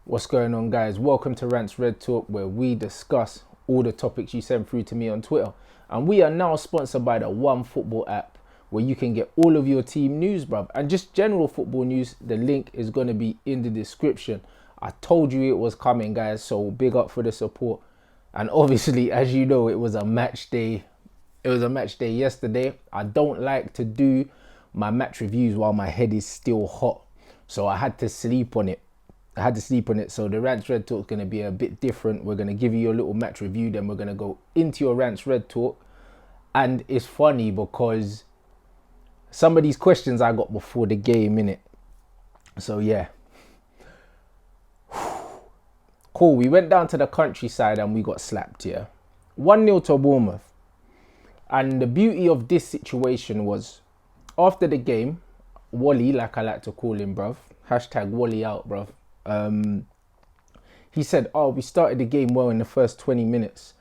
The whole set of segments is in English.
What's going on, guys? Welcome to Rants Red Talk, where we discuss all the topics you send through to me on Twitter. And we are now sponsored by the One Football app, where you can get all of your team news, bruv, and just general football news. The link is going to be in the description. I told you it was coming, guys, so big up for the support. And obviously, as you know, it was a match day. It was a match day yesterday. I don't like to do my match reviews while my head is still hot, so I had to sleep on it. So the Rants Red Talk is going to be a bit different. We're going to give you a little match review, then we're going to go into your Rants Red Talk. And it's funny because some of these questions I got before the game, innit? So yeah. Cool, we went down to the countryside and we got slapped, yeah? 1-0 to Bournemouth. And the beauty of this situation was, after the game, Wally, like I like to call him, bruv, hashtag Wally out, bruv. He said, oh, we started the game well in the first 20 minutes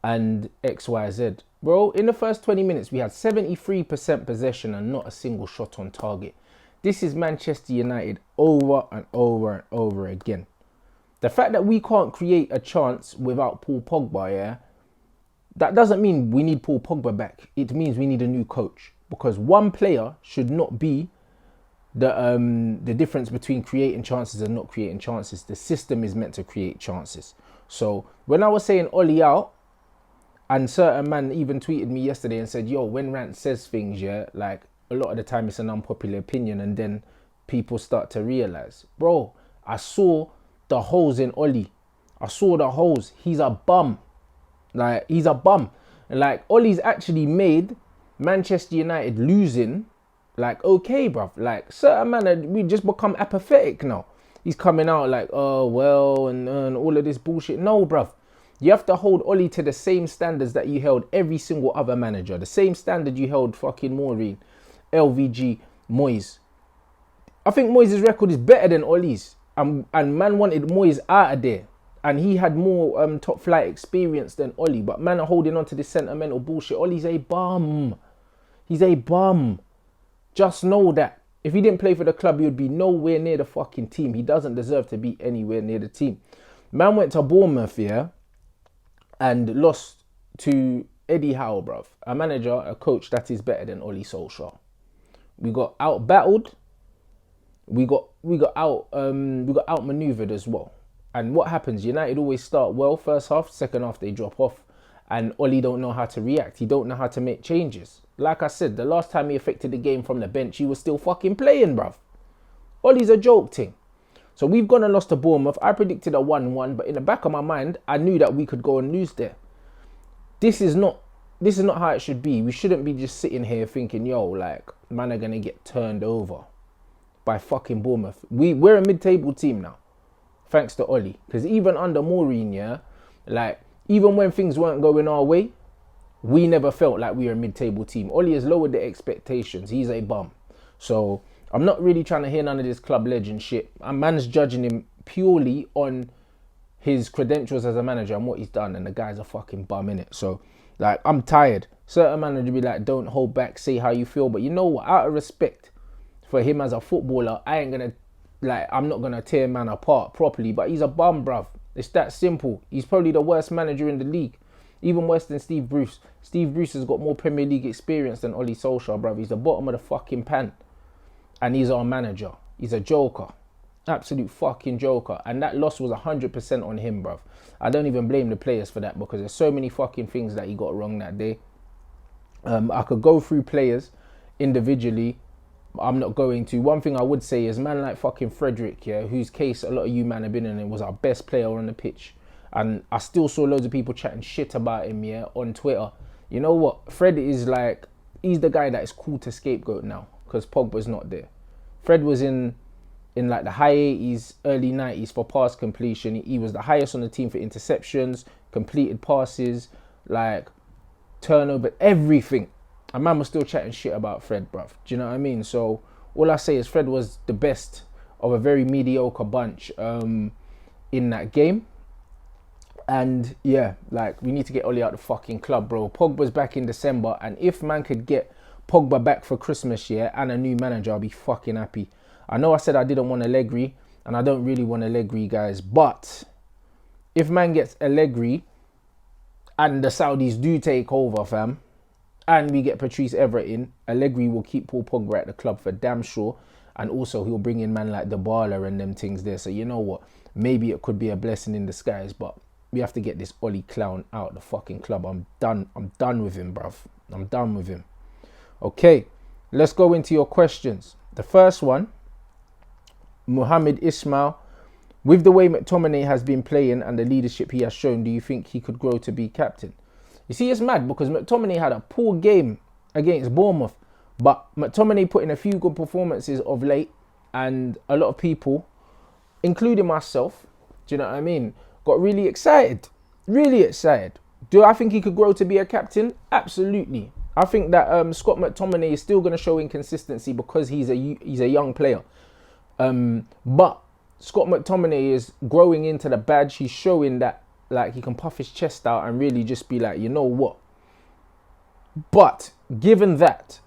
and XYZ. Bro, in the first 20 minutes, we had 73% possession and not a single shot on target. This is Manchester United over and over and over again. The fact that we can't create a chance without Paul Pogba, yeah, that doesn't mean we need Paul Pogba back. It means we need a new coach, because one player should not be the difference between creating chances and not creating chances. The system is meant to create chances. So when I was saying Ollie out, and certain man even tweeted me yesterday and said, yo, when Rant says things, yeah, like a lot of the time it's an unpopular opinion, and then people start to realize, bro, I saw the holes in Ollie. I saw the holes. He's a bum. Like, he's a bum. And like, Ollie's actually made Manchester United losing, like, okay, bruv. Like, certain man, we just become apathetic now. He's coming out like, oh, well, and all of this bullshit. No, bruv. You have to hold Ollie to the same standards that you held every single other manager. The same standard you held fucking Maureen, LVG, Moyes. I think Moyes' record is better than Ollie's. And man wanted Moyes out of there. And he had more top flight experience than Ollie. But man are holding on to this sentimental bullshit. Ollie's a bum. He's a bum. Just know that. If he didn't play for the club, he would be nowhere near the fucking team. He doesn't deserve to be anywhere near the team. Man went to Bournemouth, yeah, and lost to Eddie Howe, bruv. A manager, a coach that is better than Ollie Solskjær. We got out-battled. We got outmaneuvered as well. And what happens? United always start well first half, second half they drop off. And Ollie don't know how to react. He don't know how to make changes. Like I said, the last time he affected the game from the bench, he was still fucking playing, bruv. Ollie's a joke thing. So we've gone and lost to Bournemouth. I predicted a 1-1, but in the back of my mind, I knew that we could go and lose there. This is not how it should be. We shouldn't be just sitting here thinking, yo, like, man are gonna get turned over by fucking Bournemouth. We're a mid-table team now, thanks to Ollie. Because even under Maureen, yeah, like, even when things weren't going our way, we never felt like we were a mid-table team. Ollie has lowered the expectations. He's a bum. So I'm not really trying to hear none of this club legend shit. A man's judging him purely on his credentials as a manager and what he's done. And the guy's a fucking bum, innit? So, like, I'm tired. Certain man would be like, don't hold back, say how you feel. But you know what? Out of respect for him as a footballer, I'm not going to tear man apart properly. But he's a bum, bruv. It's that simple. He's probably the worst manager in the league. Even worse than Steve Bruce. Steve Bruce has got more Premier League experience than Ollie Solskjær, bruv. He's the bottom of the fucking pan. And he's our manager. He's a joker. Absolute fucking joker. And that loss was 100% on him, bruv. I don't even blame the players for that, because there's so many fucking things that he got wrong that day. I could go through players individually. I'm not going to. One thing I would say is, man like fucking Frederick, yeah, whose case a lot of you man have been in, and was our best player on the pitch. And I still saw loads of people chatting shit about him, yeah, on Twitter. You know what? Fred is like, he's the guy that is cool to scapegoat now, because Pogba's not there. Fred was in like the high 80s, early 90s for pass completion. He was the highest on the team for interceptions, completed passes, like turnover, everything. A man was still chatting shit about Fred, bruv. Do you know what I mean? So all I say is Fred was the best of a very mediocre bunch in that game. And yeah, like, we need to get Ollie out the fucking club, bro. Pogba's back in December, and if man could get Pogba back for Christmas, yeah, and a new manager, I'll be fucking happy. I know I said I didn't want Allegri, and I don't really want Allegri, guys. But if man gets Allegri and the Saudis do take over, fam, and we get Patrice Evra in, Allegri will keep Paul Pogba at the club for damn sure. And also he'll bring in man like Dybala and them things there. So you know what? Maybe it could be a blessing in disguise, but we have to get this Ollie clown out the fucking club. I'm done with him, bruv. I'm done with him. Okay, let's go into your questions. The first one, Mohammed Ismail. With the way McTominay has been playing and the leadership he has shown, do you think he could grow to be captain? You see, it's mad because McTominay had a poor game against Bournemouth, but McTominay put in a few good performances of late, and a lot of people, including myself, do you know what I mean, got really excited. Really excited. Do I think he could grow to be a captain? Absolutely. I think that Scott McTominay is still going to show inconsistency because he's a young player. But Scott McTominay is growing into the badge. He's showing that like he can puff his chest out and really just be like, you know what? But given that,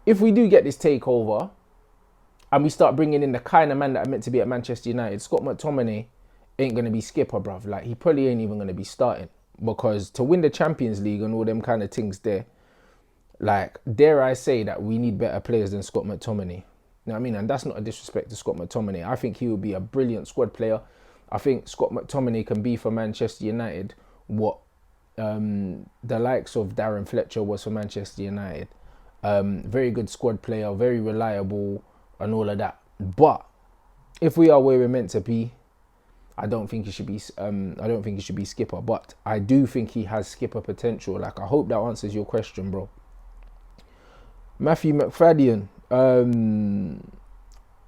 if we do get this takeover and we start bringing in the kind of man that are meant to be at Manchester United, Scott McTominay ain't going to be skipper, bruv. Like, he probably ain't even going to be starting. Because to win the Champions League and all them kind of things there, like, dare I say that we need better players than Scott McTominay. You know what I mean? And that's not a disrespect to Scott McTominay. I think he would be a brilliant squad player. I think Scott McTominay can be for Manchester United what the likes of Darren Fletcher was for Manchester United. Very good squad player, very reliable and all of that. But if we are where we're meant to be, I don't think he should be skipper, but I do think he has skipper potential. Like, I hope that answers your question, bro. Matthew McFadden,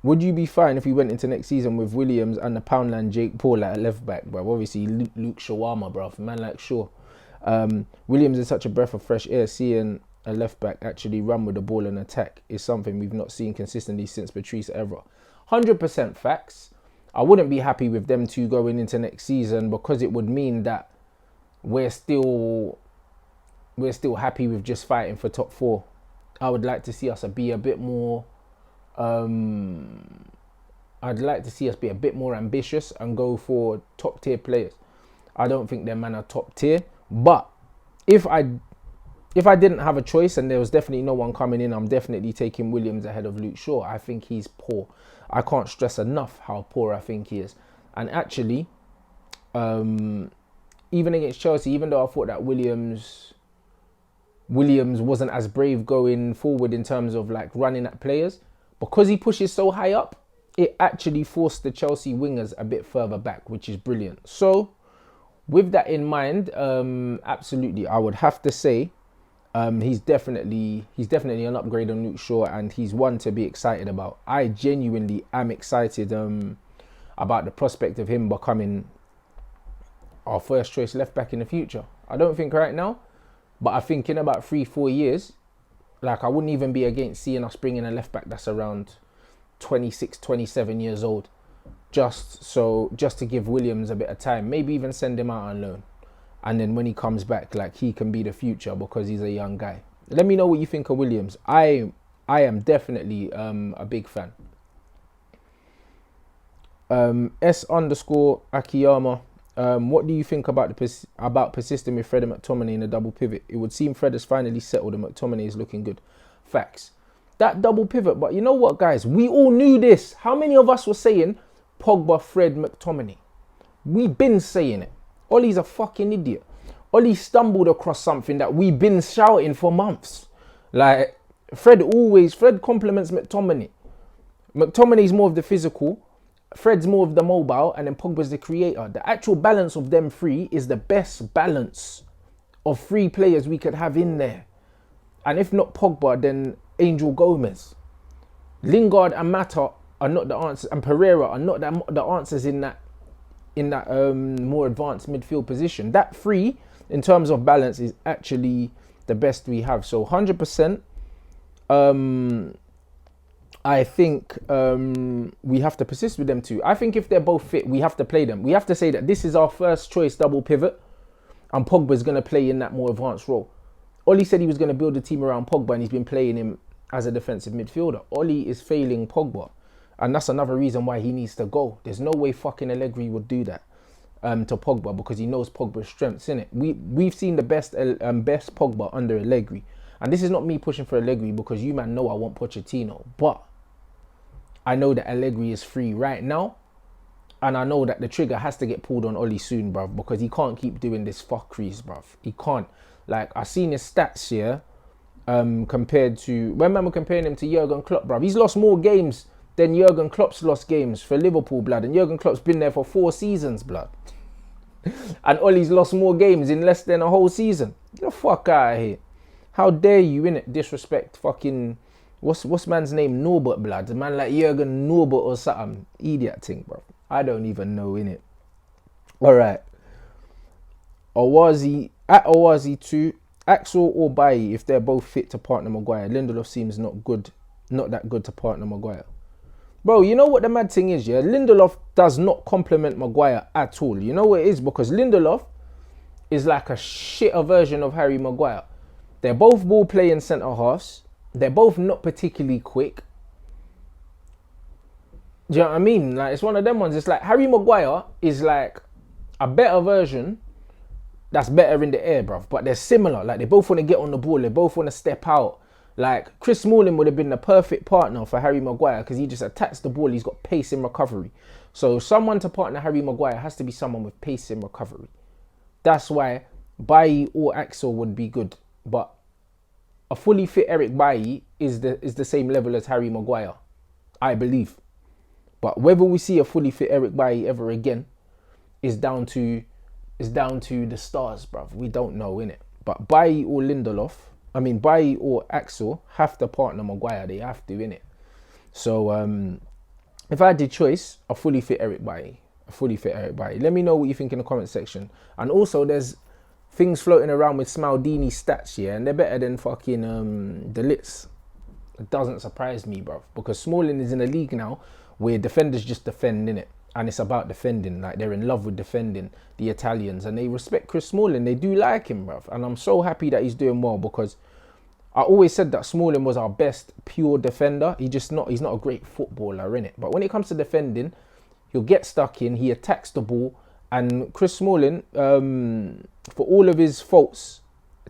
would you be fine if we went into next season with Williams and the Poundland Jake Paul at left back, bro? Obviously Luke Shawarma, bro, man like Shaw. Williams is such a breath of fresh air. Seeing a left back actually run with the ball and attack is something we've not seen consistently since Patrice Evra. 100% facts. I wouldn't be happy with them two going into next season because it would mean that we're still happy with just fighting for top four. I would like to see us be a bit more. I'd like to see us be a bit more ambitious and go for top tier players. I don't think their man are top tier, but if I didn't have a choice and there was definitely no one coming in, I'm definitely taking Williams ahead of Luke Shaw. I think he's poor. I can't stress enough how poor I think he is. And actually, even against Chelsea, even though I thought that Williams wasn't as brave going forward in terms of like running at players, because he pushes so high up, it actually forced the Chelsea wingers a bit further back, which is brilliant. So with that in mind, absolutely, I would have to say he's definitely an upgrade on Luke Shaw, and he's one to be excited about. I genuinely am excited about the prospect of him becoming our first choice left back in the future. I don't think right now, but I think in about 3-4 years, like, I wouldn't even be against seeing us bring in a left back that's around 26, 27 years old, just to give Williams a bit of time, maybe even send him out on loan. And then when he comes back, like, he can be the future because he's a young guy. Let me know what you think of Williams. I am definitely a big fan. S_Akiyama. What do you think about persisting with Fred and McTominay in a double pivot? It would seem Fred has finally settled and McTominay is looking good. Facts. That double pivot, but you know what, guys? We all knew this. How many of us were saying Pogba, Fred, McTominay? We've been saying it. Ollie's a fucking idiot. Ollie stumbled across something that we've been shouting for months. Like, Fred complements McTominay. McTominay's more of the physical, Fred's more of the mobile, and then Pogba's the creator. The actual balance of them three is the best balance of three players we could have in there. And if not Pogba, then Angel Gomez. Lingard and Mata are not the answers, and Pereira are not the answers in that more advanced midfield position. That three, in terms of balance, is actually the best we have. So 100%, I think we have to persist with them two. I think if they're both fit, we have to play them. We have to say that this is our first choice double pivot, and Pogba's going to play in that more advanced role. Ollie said he was going to build a team around Pogba, and he's been playing him as a defensive midfielder. Ollie is failing Pogba. And that's another reason why he needs to go. There's no way fucking Allegri would do that to Pogba, because he knows Pogba's strengths, innit? We've seen the best Pogba under Allegri. And this is not me pushing for Allegri, because you man know I want Pochettino. But I know that Allegri is free right now. And I know that the trigger has to get pulled on Oli soon, bruv, because he can't keep doing this fuckeries, bruv. He can't. Like, I seen his stats here compared to... Remember comparing him to Jurgen Klopp, bruv. He's lost more games than Jurgen Klopp's lost games for Liverpool, blood. And Jurgen Klopp's been there for 4 seasons, blood. And Ollie's lost more games in less than a whole season. Get the fuck out of here. How dare you, innit, disrespect fucking... What's man's name? Norbert, blood. A man like Jurgen Norbert or something. Idiot thing, bruv. I don't even know, innit? Alright. Owazi 2. Axel or Bailly, if they're both fit to partner Maguire. Lindelof seems not that good to partner Maguire. Bro, you know what the mad thing is, yeah? Lindelof does not complement Maguire at all. You know what it is? Because Lindelof is like a shitter version of Harry Maguire. They're both ball playing centre halves. They're both not particularly quick. Do you know what I mean? Like, it's one of them ones. It's like Harry Maguire is like a better version that's better in the air, bruv. But they're similar. Like, they both want to get on the ball. They both want to step out. Like, Chris Smalling would have been the perfect partner for Harry Maguire because he just attacks the ball. He's got pace in recovery. So someone to partner Harry Maguire has to be someone with pace in recovery. That's why Bailly or Axel would be good. But a fully fit Eric Bailly is the same level as Harry Maguire, I believe. But whether we see a fully fit Eric Bailly ever again is down to the stars, bruv. We don't know, innit? But Bailly or Axel have to partner Maguire. They have to, innit? So if I had the choice, a fully fit Eric Bailly. Let me know what you think in the comment section. And also, there's things floating around with Smaldini stats, yeah, and they're better than fucking De Ligt's. It doesn't surprise me, bruv, because Smalling is in a league now where defenders just defend, innit? And it's about defending. Like, they're in love with defending, the Italians, and they respect Chris Smalling. They do like him, bruv. And I'm so happy that he's doing well, because I always said that Smalling was our best pure defender. He's not a great footballer, innit? But when it comes to defending, he'll get stuck in, he attacks the ball, and Chris Smalling, for all of his faults,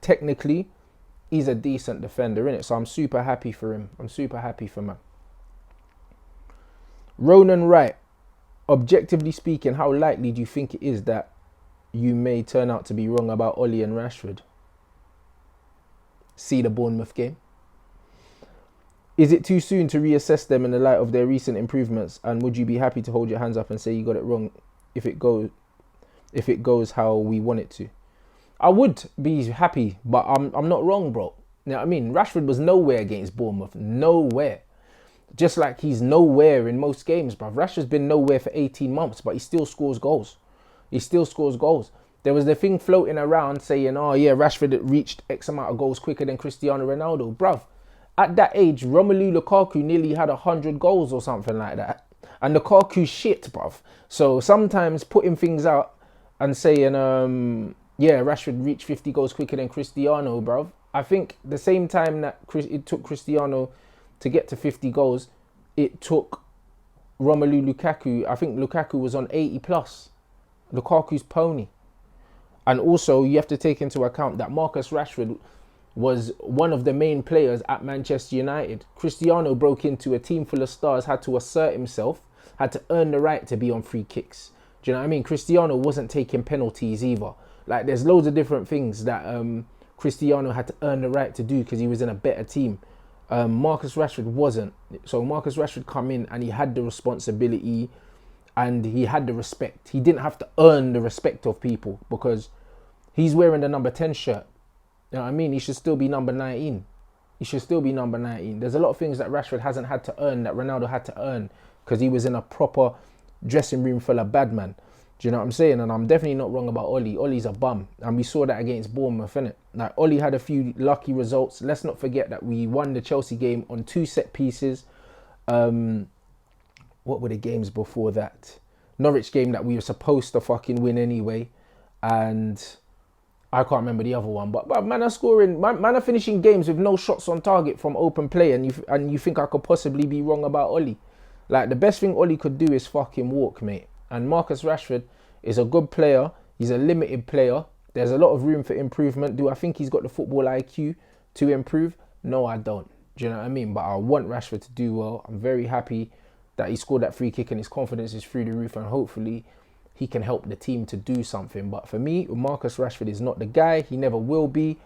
technically, he's a decent defender, innit? So I'm super happy for him. I'm super happy for him. Ronan Wright, objectively speaking, how likely do you think it is that you may turn out to be wrong about Ollie and Rashford? See the Bournemouth game. Is it too soon to reassess them in the light of their recent improvements? And would you be happy to hold your hands up and say you got it wrong if it goes how we want it to? I would be happy, but I'm not wrong, bro. You know what I mean? Rashford was nowhere against Bournemouth. Nowhere. Just like he's nowhere in most games, bruv. Rashford's been nowhere for 18 months, but he still scores goals. There was the thing floating around saying, oh yeah, Rashford reached X amount of goals quicker than Cristiano Ronaldo. Bruv, at that age, Romelu Lukaku nearly had 100 goals or something like that. And Lukaku's shit, bruv. So sometimes putting things out and saying, yeah, Rashford reached 50 goals quicker than Cristiano, bruv. I think the same time that it took Cristiano to get to 50 goals, it took Romelu Lukaku. I think Lukaku was on 80 plus. Lukaku's pony. And also, you have to take into account that Marcus Rashford was one of the main players at Manchester United. Cristiano broke into a team full of stars, had to assert himself, had to earn the right to be on free kicks. Do you know what I mean? Cristiano wasn't taking penalties either. Like, there's loads of different things that Cristiano had to earn the right to do because he was in a better team. Marcus Rashford wasn't. So Marcus Rashford come in and he had the responsibility and he had the respect. He didn't have to earn the respect of people because he's wearing the number 10 shirt. You know what I mean? He should still be number 19. There's a lot of things that Rashford hasn't had to earn that Ronaldo had to earn because he was in a proper dressing room full of bad men. Do you know what I'm saying? And I'm definitely not wrong about Ollie. Ollie's a bum. And we saw that against Bournemouth, innit? Like, Ollie had a few lucky results. Let's not forget that we won the Chelsea game on 2 set pieces. What were the games before that? Norwich game that we were supposed to fucking win anyway. And I can't remember the other one. But man are scoring, man are finishing games with no shots on target from open play. And you think I could possibly be wrong about Ollie? Like, the best thing Ollie could do is fucking walk, mate. And Marcus Rashford is a good player. He's a limited player. There's a lot of room for improvement. Do I think he's got the football IQ to improve? No, I don't. Do you know what I mean? But I want Rashford to do well. I'm very happy that he scored that free kick and his confidence is through the roof, and hopefully he can help the team to do something. But for me, Marcus Rashford is not the guy. He never will be.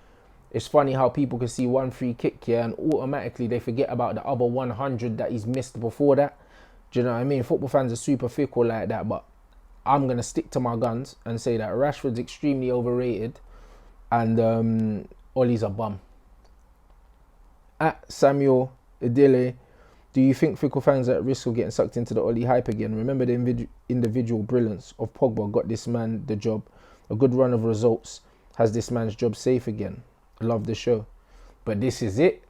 It's funny how people can see one free kick here and automatically they forget about the other 100 that he's missed before that. Do you know what I mean? Football fans are super fickle like that, but I'm going to stick to my guns and say that Rashford's extremely overrated and Ollie's a bum. At Samuel Idile, do you think fickle fans are at risk of getting sucked into the Ollie hype again? Remember the individual brilliance of Pogba got this man the job. A good run of results has this man's job safe again. Love the show. But this is it.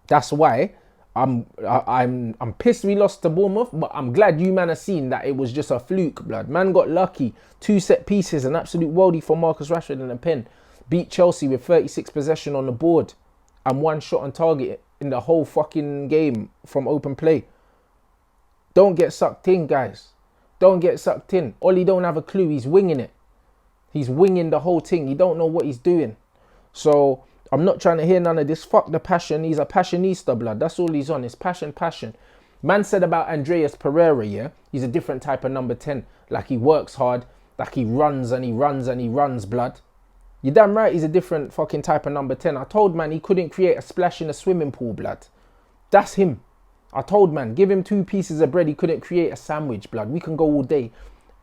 That's why I'm pissed we lost to Bournemouth, but I'm glad you man have seen that it was just a fluke, blood. Man got lucky. 2 set pieces, an absolute worldie for Marcus Rashford and a pen. Beat Chelsea with 36 possession on the board and 1 shot on target in the whole fucking game from open play. Don't get sucked in, guys. Don't get sucked in. Ollie don't have a clue. He's winging it. He's winging the whole thing. He don't know what he's doing. So I'm not trying to hear none of this. Fuck the passion. He's a passionista, blood. That's all he's on. It's passion. Man said about Andreas Pereira, yeah? He's a different type of number 10. Like, he works hard. Like, he runs and he runs and he runs, blood. You're damn right he's a different fucking type of number 10. I told man he couldn't create a splash in a swimming pool, blood. That's him. I told man, give him 2 pieces of bread. He couldn't create a sandwich, blood. We can go all day.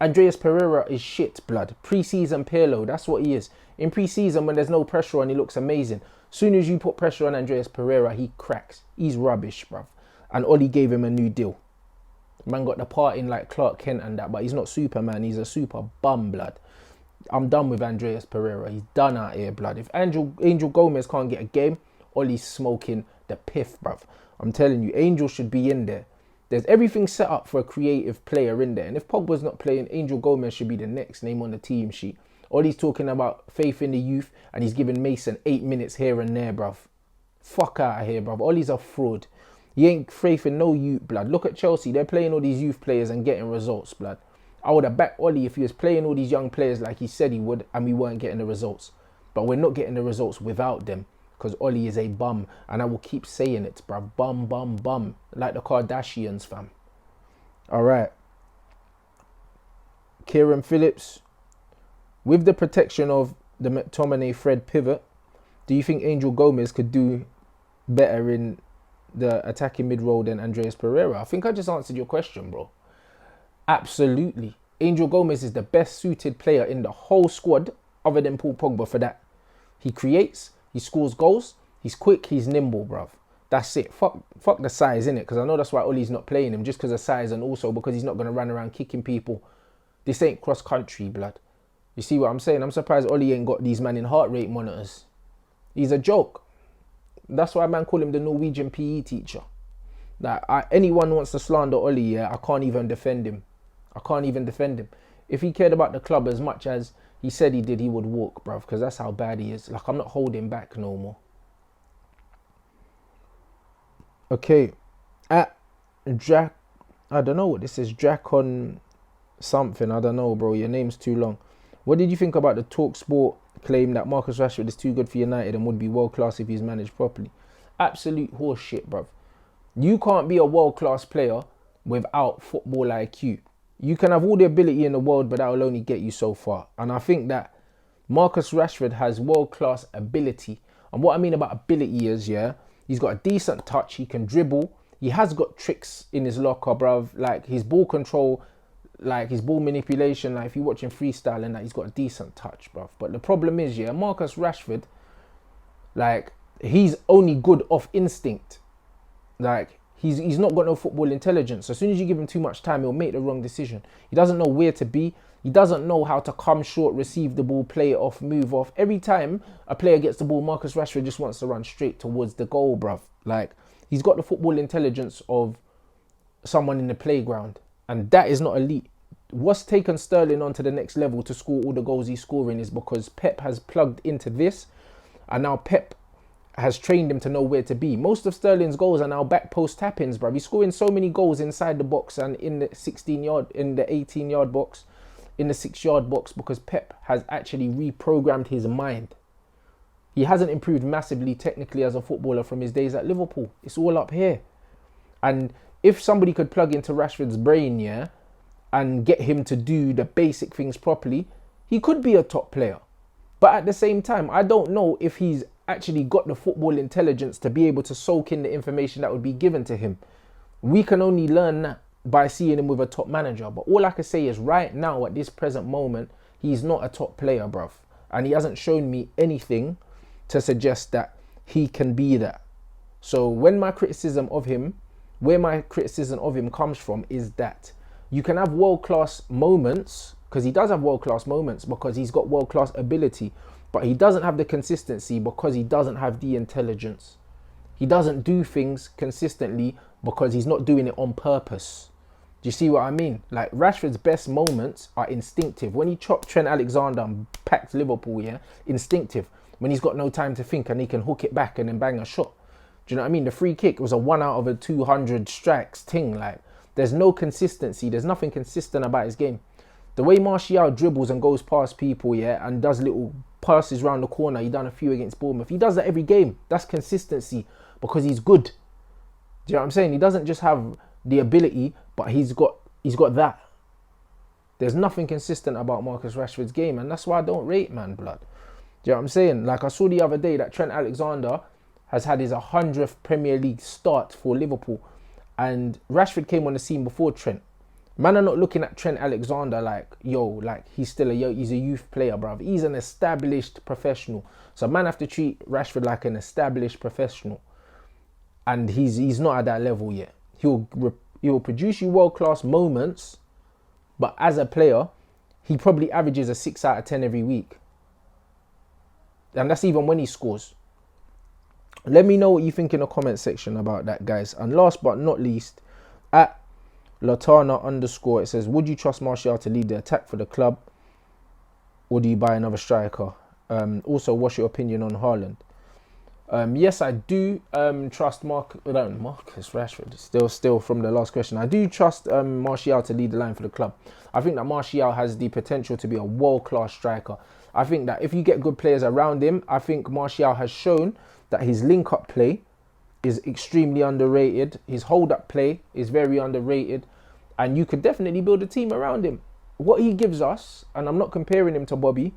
Andreas Pereira is shit, blood. Pre-season Pirlo, that's what he is. In pre-season, when there's no pressure on, he looks amazing. Soon as you put pressure on Andreas Pereira, he cracks. He's rubbish, bruv. And Ollie gave him a new deal. Man got the part in like Clark Kent and that, but he's not Superman. He's a super bum, blood. I'm done with Andreas Pereira. He's done out here, blood. If Angel Gomez can't get a game, Ollie's smoking the piff, bruv. I'm telling you, Angel should be in there. There's everything set up for a creative player in there. And if Pogba's not playing, Angel Gomez should be the next name on the team sheet. Ollie's talking about faith in the youth and he's giving Mason 8 minutes here and there, bruv. Fuck out of here, bruv. Ollie's a fraud. He ain't faith in no youth, blood. Look at Chelsea. They're playing all these youth players and getting results, blood. I would have backed Ollie if he was playing all these young players like he said he would and we weren't getting the results. But we're not getting the results without them. Because Ollie is a bum. And I will keep saying it, bruv. Bum, bum, bum. Like the Kardashians, fam. Alright. Kieran Phillips. With the protection of the McTominay Fred pivot, do you think Angel Gomez could do better in the attacking mid-role than Andreas Pereira? I think I just answered your question, bro. Absolutely. Angel Gomez is the best suited player in the whole squad other than Paul Pogba for that. He creates. He scores goals. He's quick. He's nimble, bruv. That's it. Fuck the size, innit? Because I know that's why Ollie's not playing him. Just because of size and also because he's not going to run around kicking people. This ain't cross-country, blood. You see what I'm saying? I'm surprised Ollie ain't got these man in heart rate monitors. He's a joke. That's why man call him the Norwegian PE teacher. Like, anyone wants to slander Ollie, yeah, I can't even defend him. If he cared about the club as much as he said he did, he would walk, bruv, because that's how bad he is. Like, I'm not holding back no more. Okay. At Jack, I don't know what this is. Jack on something. I don't know, bro. Your name's too long. What did you think about the TalkSport claim that Marcus Rashford is too good for United and would be world class if he's managed properly? Absolute horse shit, bruv. You can't be a world class player without football IQ. You can have all the ability in the world, but that will only get you so far. And I think that Marcus Rashford has world-class ability. And what I mean about ability is, yeah, he's got a decent touch. He can dribble. He has got tricks in his locker, bruv. Like, his ball control, like, his ball manipulation. Like, if you're watching freestyle and that, he's got a decent touch, bruv. But the problem is, yeah, Marcus Rashford, like, he's only good off instinct. Like, he's not got no football intelligence. As soon as you give him too much time, he'll make the wrong decision. He doesn't know where to be. He doesn't know how to come short, receive the ball, play it off, move off. Every time a player gets the ball, Marcus Rashford just wants to run straight towards the goal, bruv. Like, he's got the football intelligence of someone in the playground. And that is not elite. What's taken Sterling on to the next level to score all the goals he's scoring is because Pep has plugged into this. And now Pep has trained him to know where to be. Most of Sterling's goals are now back post tap-ins, bruv. He's scoring so many goals inside the box and in the 16-yard, in the 18-yard box, in the 6-yard box, because Pep has actually reprogrammed his mind. He hasn't improved massively technically as a footballer from his days at Liverpool. It's all up here. And if somebody could plug into Rashford's brain, yeah, and get him to do the basic things properly, he could be a top player. But at the same time, I don't know if he's actually got the football intelligence to be able to soak in the information that would be given to him. We can only learn that by seeing him with a top manager. But all I can say is right now, at this present moment, he's not a top player, bruv. And he hasn't shown me anything to suggest that he can be that. So when my criticism of him, where my criticism of him comes from is that you can have world-class moments, because he does have world-class moments, because he's got world-class ability, but he doesn't have the consistency because he doesn't have the intelligence. He doesn't do things consistently because he's not doing it on purpose. Do you see what I mean? Like, Rashford's best moments are instinctive. When he chopped Trent Alexander and packed Liverpool, yeah, instinctive. When he's got no time to think and he can hook it back and then bang a shot. Do you know what I mean? The free kick was a 1 out of a 200 strikes thing. Like, there's no consistency. There's nothing consistent about his game. The way Martial dribbles and goes past people, yeah, and does little passes round the corner. He done a few against Bournemouth. He does that every game. That's consistency because he's good. Do you know what I'm saying? He doesn't just have the ability, but he's got that. There's nothing consistent about Marcus Rashford's game, and that's why I don't rate man, blood. Do you know what I'm saying? Like, I saw the other day that Trent Alexander has had his 100th Premier League start for Liverpool, and Rashford came on the scene before Trent. Man are not looking at Trent Alexander like, yo, like he's a youth player, bruv. He's an established professional. So man have to treat Rashford like an established professional. And he's not at that level yet. He'll produce you world-class moments, but as a player, he probably averages a 6 out of 10 every week. And that's even when he scores. Let me know what you think in the comment section about that, guys. And last but not least, at Latana_, it says, would you trust Martial to lead the attack for the club, or do you buy another striker? Also, what's your opinion on Haaland? Yes, I do trust Marcus Rashford. Still from the last question, I do trust Martial to lead the line for the club. I think that Martial has the potential to be a world-class striker. I think that if you get good players around him, I think Martial has shown that his link-up play is extremely underrated. His hold-up play is very underrated. And you could definitely build a team around him. What he gives us, and I'm not comparing him to Bobby,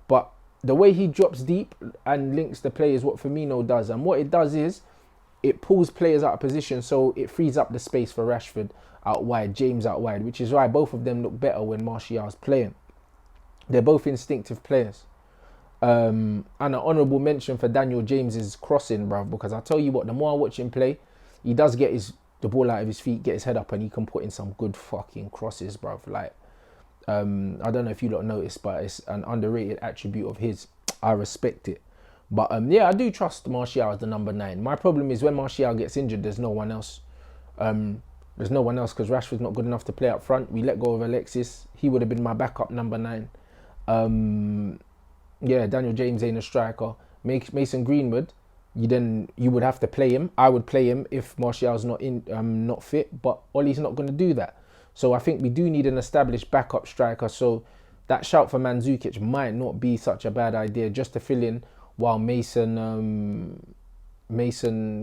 but the way he drops deep and links the play is what Firmino does. And what it does is, it pulls players out of position, so it frees up the space for Rashford out wide, James out wide, which is why both of them look better when Martial's playing. They're both instinctive players. And an honourable mention for Daniel James's crossing, bruv, because I tell you what, the more I watch him play, he does get the ball out of his feet, get his head up, and he can put in some good fucking crosses, bruv. Like, I don't know if you lot noticed, but it's an underrated attribute of his. I respect it. But yeah, I do trust Martial as the number 9. My problem is when Martial gets injured, there's no one else. There's no one else because Rashford's not good enough to play up front. We let go of Alexis. He would have been my backup number 9. Yeah, Daniel James ain't a striker. Mason Greenwood, you would have to play him. I would play him if Martial's not fit, but Ollie's not going to do that. So I think we do need an established backup striker. So that shout for Mandzukic might not be such a bad idea, just to fill in while Mason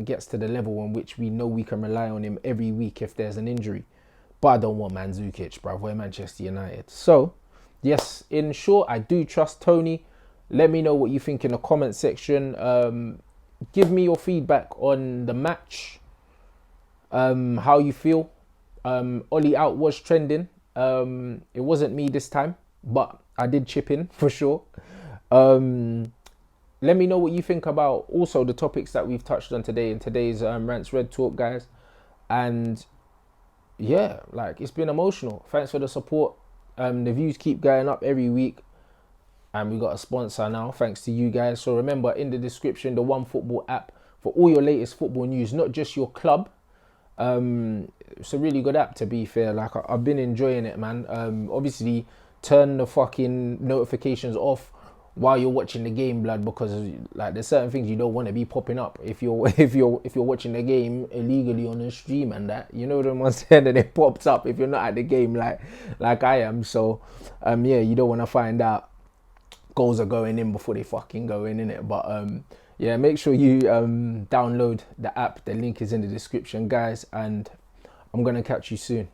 gets to the level in which we know we can rely on him every week if there's an injury. But I don't want Mandzukic, bruv. We're Manchester United. So yes, in short, I do trust Tony. Let me know what you think in the comment section. Give me your feedback on the match. How you feel. Ollie out was trending. It wasn't me this time, but I did chip in for sure. Let me know what you think about also the topics that we've touched on today in today's Rants Red Talk, guys. And yeah, like, it's been emotional. Thanks for the support. The views keep going up every week. And we got a sponsor now, thanks to you guys. So remember, in the description, the OneFootball app for all your latest football news, not just your club. It's a really good app, to be fair. Like, I've been enjoying it, man. Obviously, turn the fucking notifications off while you're watching the game, blood, because like there's certain things you don't want to be popping up if you're if you're watching the game illegally on the stream and that, you know what I'm saying, and it pops up if you're not at the game like I am. So yeah, you don't want to find out goals are going in before they fucking go in it. But yeah, make sure you download the app. The link is in the description, guys, and I'm gonna catch you soon.